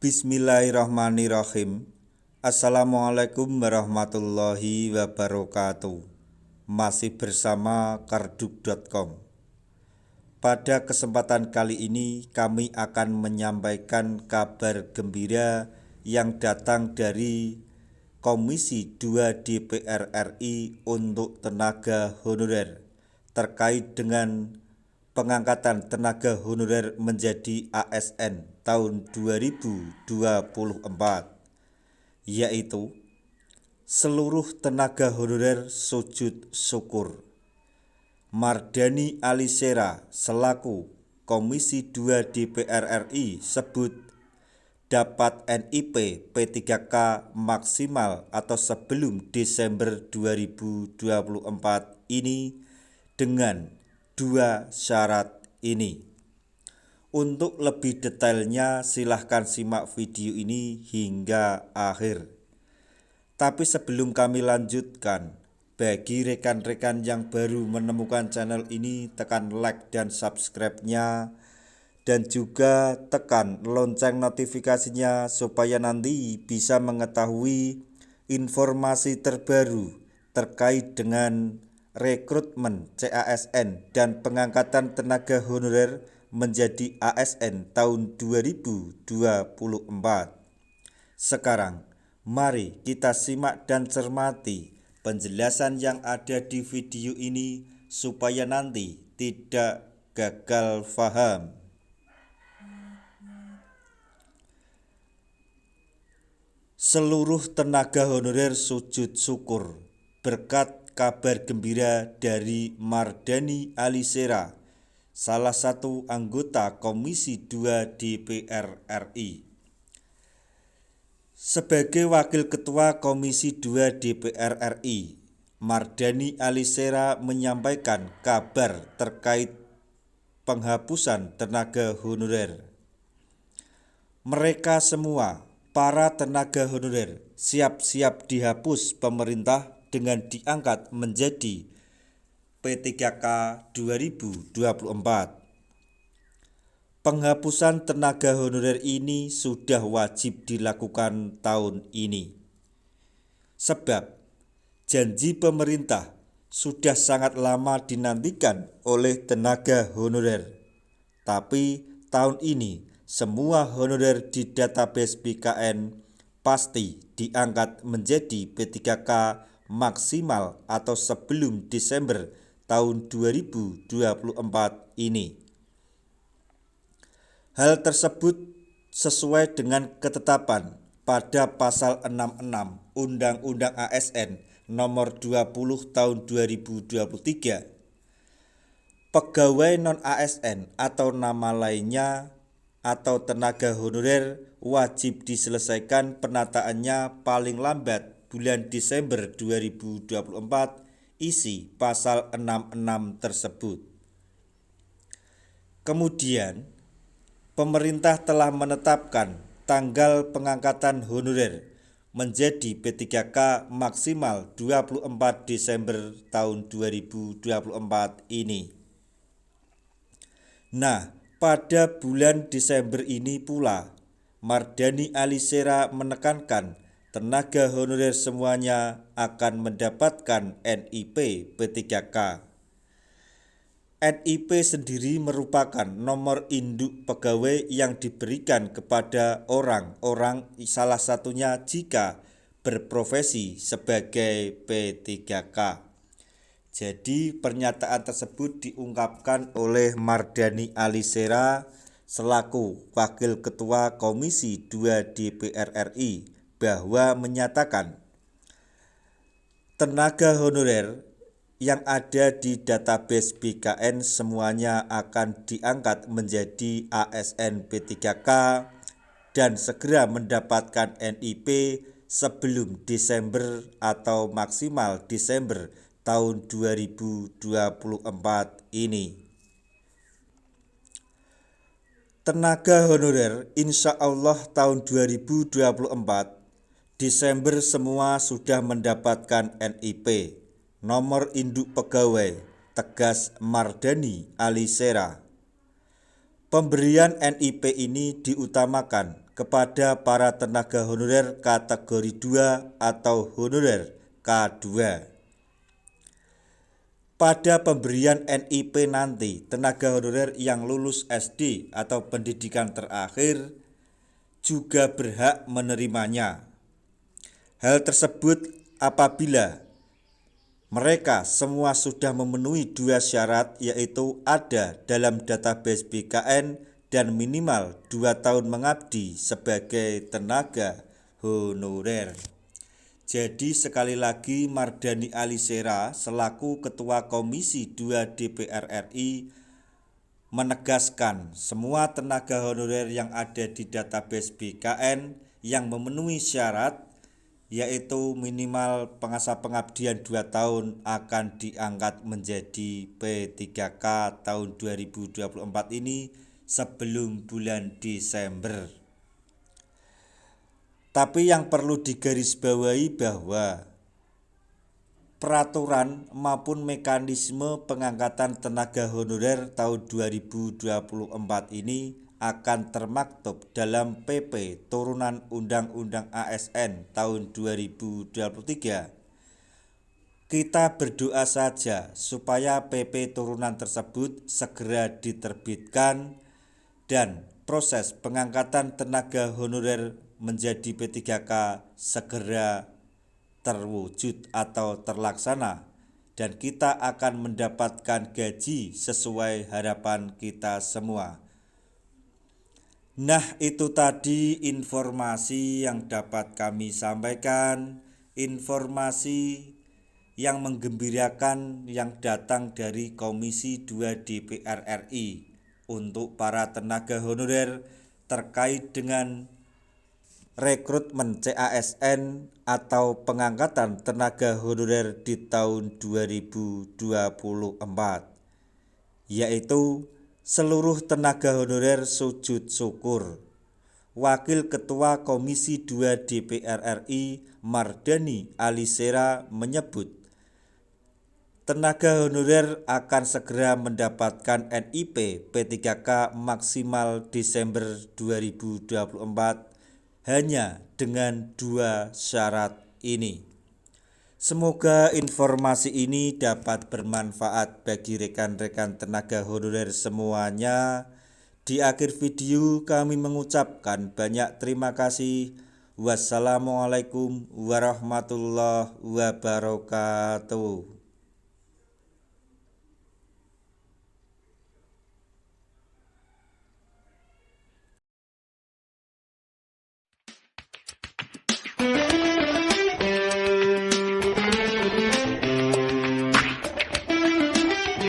Bismillahirrahmanirrahim. Assalamualaikum warahmatullahi wabarakatuh. Masih bersama karduk.com. Pada kesempatan kali ini kami akan menyampaikan kabar gembira yang datang dari Komisi 2 DPR RI untuk tenaga honorer terkait dengan pengangkatan tenaga honorer menjadi ASN tahun 2024, yaitu seluruh tenaga honorer sujud syukur. Mardani Alisera selaku Komisi 2 DPR RI sebut dapat NIP P3K maksimal atau sebelum Desember 2024 ini dengan dua syarat ini. Untuk lebih detailnya silahkan simak video ini hingga akhir. Tapi sebelum kami lanjutkan, bagi rekan-rekan yang baru menemukan channel ini, tekan like dan subscribe-nya, dan juga tekan lonceng notifikasinya supaya nanti bisa mengetahui informasi terbaru terkait dengan rekrutmen CASN dan pengangkatan tenaga honorer menjadi ASN tahun 2024. Sekarang, mari kita simak dan cermati penjelasan yang ada di video ini supaya nanti tidak gagal paham. Seluruh tenaga honorer sujud syukur berkat kabar gembira dari Mardani Alisera, salah satu anggota Komisi 2 DPR RI. Sebagai Wakil Ketua Komisi 2 DPR RI, Mardani Alisera menyampaikan kabar terkait penghapusan tenaga honorer. Mereka semua, para tenaga honorer, siap-siap dihapus pemerintah dengan diangkat menjadi P3K 2024. Penghapusan tenaga honorer ini sudah wajib dilakukan tahun ini. Sebab janji pemerintah sudah sangat lama dinantikan oleh tenaga honorer. Tapi tahun ini semua honorer di database BKN pasti diangkat menjadi P3K maksimal atau sebelum Desember tahun 2024 ini. Hal tersebut sesuai dengan ketetapan pada pasal 66 Undang-Undang ASN nomor 20 tahun 2023. Pegawai non-ASN atau nama lainnya atau tenaga honorer wajib diselesaikan penataannya paling lambat bulan Desember 2024 isi pasal 66 tersebut. Kemudian, pemerintah telah menetapkan tanggal pengangkatan honorer menjadi P3K maksimal 24 Desember tahun 2024 ini. Nah, pada bulan Desember ini pula, Mardani Alisera menekankan tenaga honorer semuanya akan mendapatkan NIP P3K. NIP sendiri merupakan nomor induk pegawai yang diberikan kepada orang-orang, salah satunya jika berprofesi sebagai P3K. Jadi pernyataan tersebut diungkapkan oleh Mardani Alisera selaku Wakil Ketua Komisi 2 DPR RI bahwa menyatakan tenaga honorer yang ada di database BKN semuanya akan diangkat menjadi ASN P3K dan segera mendapatkan NIP sebelum Desember atau maksimal Desember tahun 2024 ini. Tenaga honorer insya Allah tahun 2024 Desember semua sudah mendapatkan NIP nomor induk pegawai, tegas Mardani Alisera. Pemberian NIP ini diutamakan kepada para tenaga honorer kategori 2 atau honorer K2. Pada pemberian NIP nanti, tenaga honorer yang lulus SD atau pendidikan terakhir juga berhak menerimanya. Hal tersebut apabila mereka semua sudah memenuhi 2 syarat, yaitu ada dalam database BKN dan minimal 2 tahun mengabdi sebagai tenaga honorer. Jadi sekali lagi Mardhani Alisera selaku Ketua Komisi 2 DPR RI menegaskan semua tenaga honorer yang ada di database BKN yang memenuhi syarat yaitu minimal masa pengabdian 2 tahun akan diangkat menjadi P3K tahun 2024 ini sebelum bulan Desember. Tapi yang perlu digarisbawahi bahwa peraturan maupun mekanisme pengangkatan tenaga honorer tahun 2024 ini akan termaktub dalam PP turunan Undang-Undang ASN tahun 2023. Kita berdoa saja supaya PP turunan tersebut segera diterbitkan dan proses pengangkatan tenaga honorer menjadi P3K segera terwujud atau terlaksana dan kita akan mendapatkan gaji sesuai harapan kita semua. Nah, itu tadi informasi yang dapat kami sampaikan, informasi yang menggembirakan yang datang dari Komisi 2 DPR RI untuk para tenaga honorer terkait dengan rekrutmen CASN atau pengangkatan tenaga honorer di tahun 2024, yaitu seluruh tenaga honorer sujud syukur. Wakil Ketua Komisi 2 DPR RI Mardhani Alisera menyebut tenaga honorer akan segera mendapatkan NIP P3K maksimal Desember 2024 hanya dengan 2 syarat ini. Semoga informasi ini dapat bermanfaat bagi rekan-rekan tenaga honorer semuanya. Di akhir video kami mengucapkan banyak terima kasih. Wassalamualaikum warahmatullahi wabarakatuh.